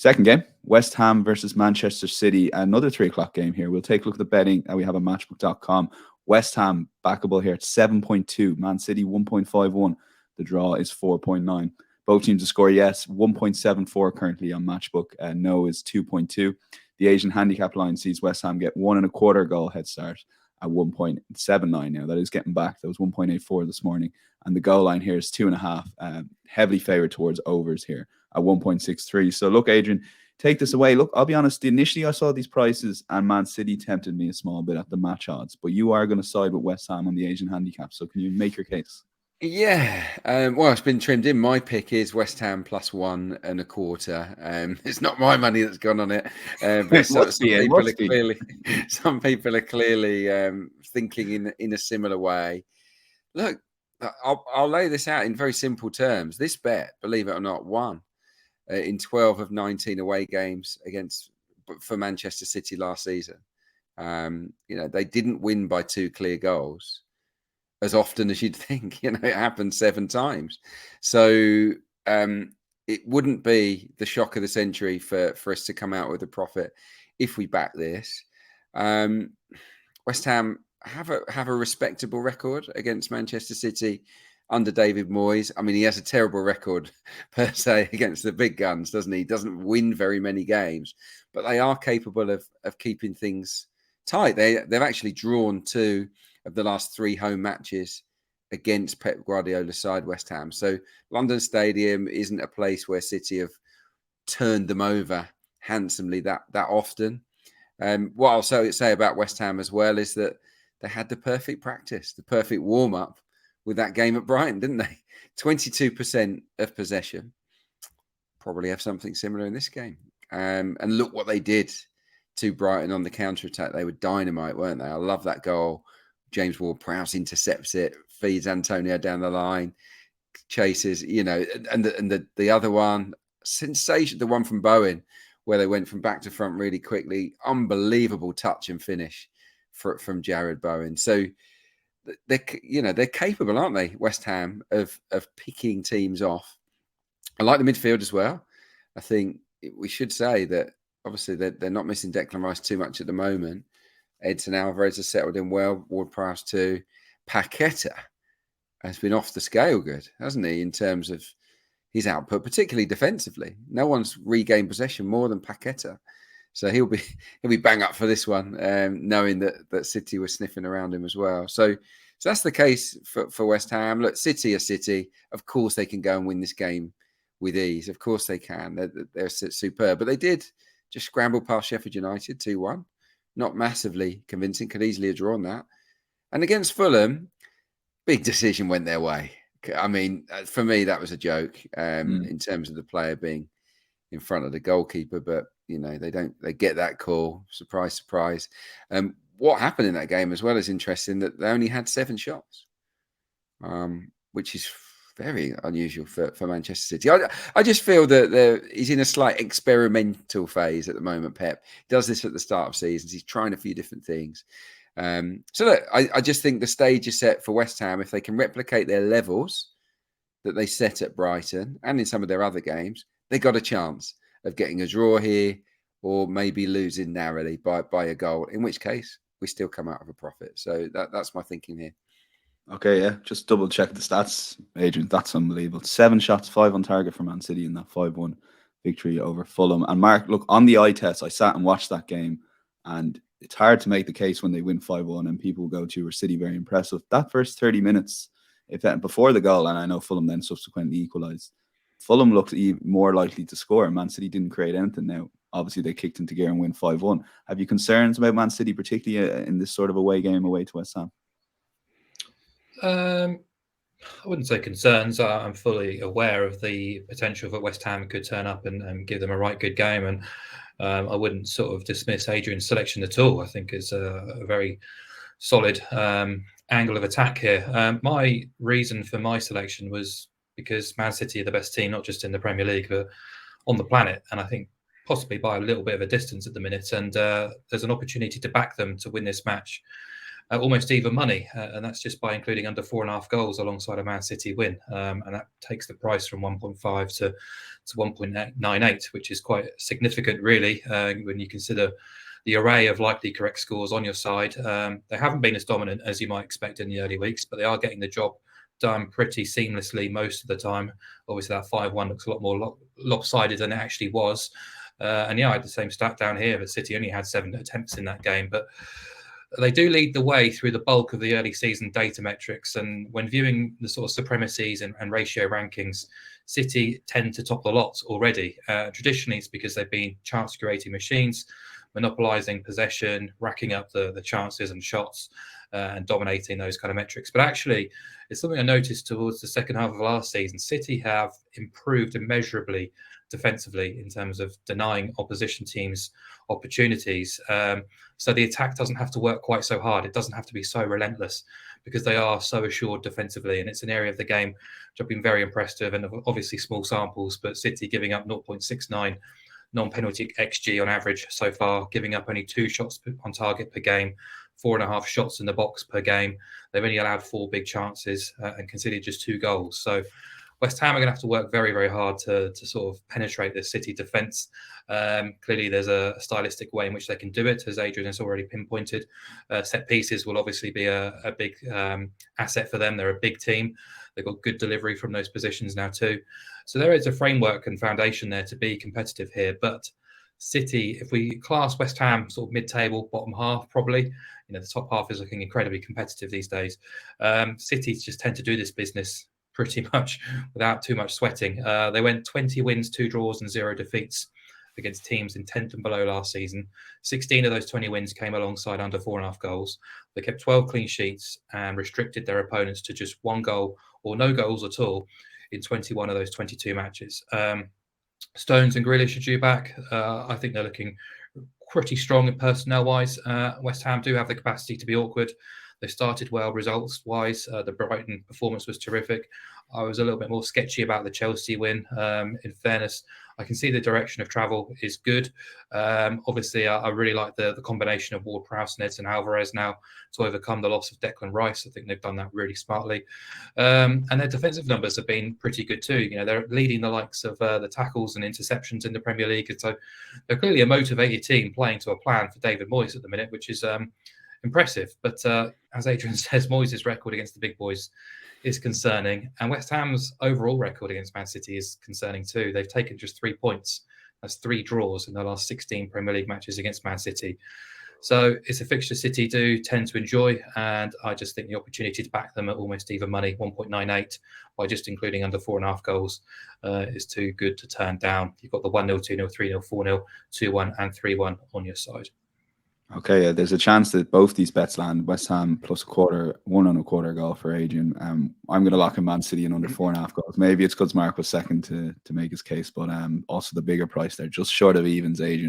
Second game, West Ham versus Manchester City. Another 3 o'clock game here. We'll take a look at the betting that we have on matchbook.com. West Ham backable here at 7.2. Man City 1.51. The draw is 4.9. Both teams to score yes, 1.74 currently on matchbook. No is 2.2. The Asian handicap line sees West Ham get 1.25 goal head start at 1.79 now. That is getting back. That was 1.84 this morning. And the goal line here is 2.5. Heavily favoured towards overs here at 1.63. So look, Adrian, take this away. Look, I'll be honest, initially I saw these prices and Man City tempted me a small bit at the match odds, but you are going to side with West Ham on the Asian handicap. So can you make your case? Yeah, well, it's been trimmed in. My pick is West Ham plus 1.25. It's not my money that's gone on it, but some people are clearly thinking in a similar way. Look, I'll lay this out in very simple terms. This bet, believe it or not, won in 12 of 19 away games for Manchester City last season. They didn't win by 2 clear goals as often as you'd think. It happened 7 times. So it wouldn't be the shock of the century for us to come out with a profit if we back this. West Ham have a respectable record against Manchester City under David Moyes. I mean, he has a terrible record per se against the big guns, doesn't he? He doesn't win very many games, but they are capable of keeping things tight. They've actually drawn 2 of the last 3 home matches against Pep Guardiola's side, West Ham. So London Stadium isn't a place where City have turned them over handsomely that often. What I'll say about West Ham as well is that they had the perfect practice, the perfect warm-up with that game at Brighton, didn't they? 22% of possession. Probably have something similar in this game. And look what they did to Brighton on the counter-attack. They were dynamite, weren't they? I love that goal. James Ward-Prowse intercepts it, feeds Antonio down the line, chases, and the other one, sensation, the one from Bowen, where they went from back to front really quickly. Unbelievable touch and finish from Jared Bowen. So they're capable, aren't they, West Ham, of picking teams off. I like the midfield as well. I think we should say that obviously they're not missing Declan Rice too much at the moment. Edson Alvarez has settled in well. Ward-Prowse too. Paqueta has been off the scale good, hasn't he, in terms of his output, particularly defensively. No one's regained possession more than Paqueta. So he'll be bang up for this one, knowing that City was sniffing around him as well. So that's the case for West Ham. Look, City are City. Of course they can go and win this game with ease. Of course they can. They're superb. But they did just scramble past Sheffield United 2-1. Not massively convincing. Could easily have drawn that. And against Fulham, big decision went their way. I mean, for me, that was a joke in terms of the player being in front of the goalkeeper. But, they get that call. Surprise, surprise. What happened in that game as well is interesting, that they only had 7 shots, which is very unusual for Manchester City. I just feel that he's in a slight experimental phase at the moment, Pep. He does this at the start of seasons. He's trying a few different things. So look, I just think the stage is set for West Ham. If they can replicate their levels that they set at Brighton and in some of their other games, they got a chance of getting a draw here or maybe losing narrowly by a goal, in which case we still come out of a profit. So that's my thinking here. Okay, yeah. Just double check the stats, Adrian. That's unbelievable. 7 shots, 5 on target for Man City in that 5-1 victory over Fulham. And Mark, look, on the eye test, I sat and watched that game, and it's hard to make the case when they win 5-1 and people go to, were City very impressive. That first 30 minutes, before the goal, and I know Fulham then subsequently equalised, Fulham looked even more likely to score. Man City didn't create anything. Now, obviously, they kicked into gear and win 5-1. Have you concerns about Man City, particularly in this sort of away game away to West Ham? I wouldn't say concerns. I'm fully aware of the potential that West Ham could turn up and give them a right good game. And I wouldn't sort of dismiss Adrian's selection at all. I think it's a very solid angle of attack here. My reason for my selection was because Man City are the best team, not just in the Premier League, but on the planet. And I think possibly by a little bit of a distance at the minute. And there's an opportunity to back them to win this match. almost even money, and that's just by including under 4.5 goals alongside a Man City win, and that takes the price from 1.5 to 1.98, which is quite significant, really, when you consider the array of likely correct scores on your side. They haven't been as dominant as you might expect in the early weeks, but they are getting the job done pretty seamlessly most of the time. Obviously, that 5-1 looks a lot more lopsided than it actually was. And yeah, I had the same stat down here, but City only had 7 attempts in that game. But they do lead the way through the bulk of the early season data metrics. And when viewing the sort of supremacies and ratio rankings, City tend to top the lot already. Traditionally, it's because they've been chance creating machines, monopolizing possession, racking up the chances and shots, and dominating those kind of metrics. But actually, it's something I noticed towards the second half of last season. City have improved immeasurably defensively in terms of denying opposition teams opportunities. So the attack doesn't have to work quite so hard. It doesn't have to be so relentless because they are so assured defensively. And it's an area of the game which I've been very impressed with, and obviously small samples, but City giving up 0.69 non-penalty XG on average so far, giving up only 2 shots on target per game, 4.5 shots in the box per game. They've only allowed 4 big chances and conceded just 2 goals. So West Ham are going to have to work very, very hard to sort of penetrate the City defence. Clearly, there's a stylistic way in which they can do it, as Adrian has already pinpointed. Set pieces will obviously be a big asset for them. They're a big team. They've got good delivery from those positions now too. So there is a framework and foundation there to be competitive here. But City, if we class West Ham sort of mid-table, bottom half, probably, the top half is looking incredibly competitive these days. City just tend to do this business pretty much without too much sweating. They went 20 wins, 2 draws and 0 defeats against teams in 10th and below last season. 16 of those 20 wins came alongside under 4.5 goals. They kept 12 clean sheets and restricted their opponents to just 1 goal or no goals at all in 21 of those 22 matches. Stones and Grealish are due back. I think they're looking pretty strong personnel-wise. West Ham do have the capacity to be awkward. They started well results-wise. The Brighton performance was terrific. I was a little bit more sketchy about the Chelsea win. In fairness, I can see the direction of travel is good. Obviously, I really like the combination of Ward-Prowse, Nedson and Alvarez now to overcome the loss of Declan Rice. I think they've done that really smartly. And their defensive numbers have been pretty good too. They're leading the likes of the tackles and interceptions in the Premier League. And so they're clearly a motivated team playing to a plan for David Moyes at the minute, which is impressive. But as Adrian says, Moyes' record against the big boys is concerning, and West Ham's overall record against Man City is concerning too. They've taken just 3 points. That's 3 draws in the last 16 Premier League matches against Man City. So it's a fixture City do tend to enjoy, and I just think the opportunity to back them at almost even money, 1.98, by just including under 4.5 goals, is too good to turn down. You've got the 1-0, 2-0, 3-0, 4-0, 2-1 and 3-1 on your side. Okay, there's a chance that both these bets land. West Ham plus 1.25 goal for Adrian. I'm going to lock in Man City in under 4.5 goals. Maybe it's because Mark was second to make his case, but also the bigger price there, just short of evens, Adrian.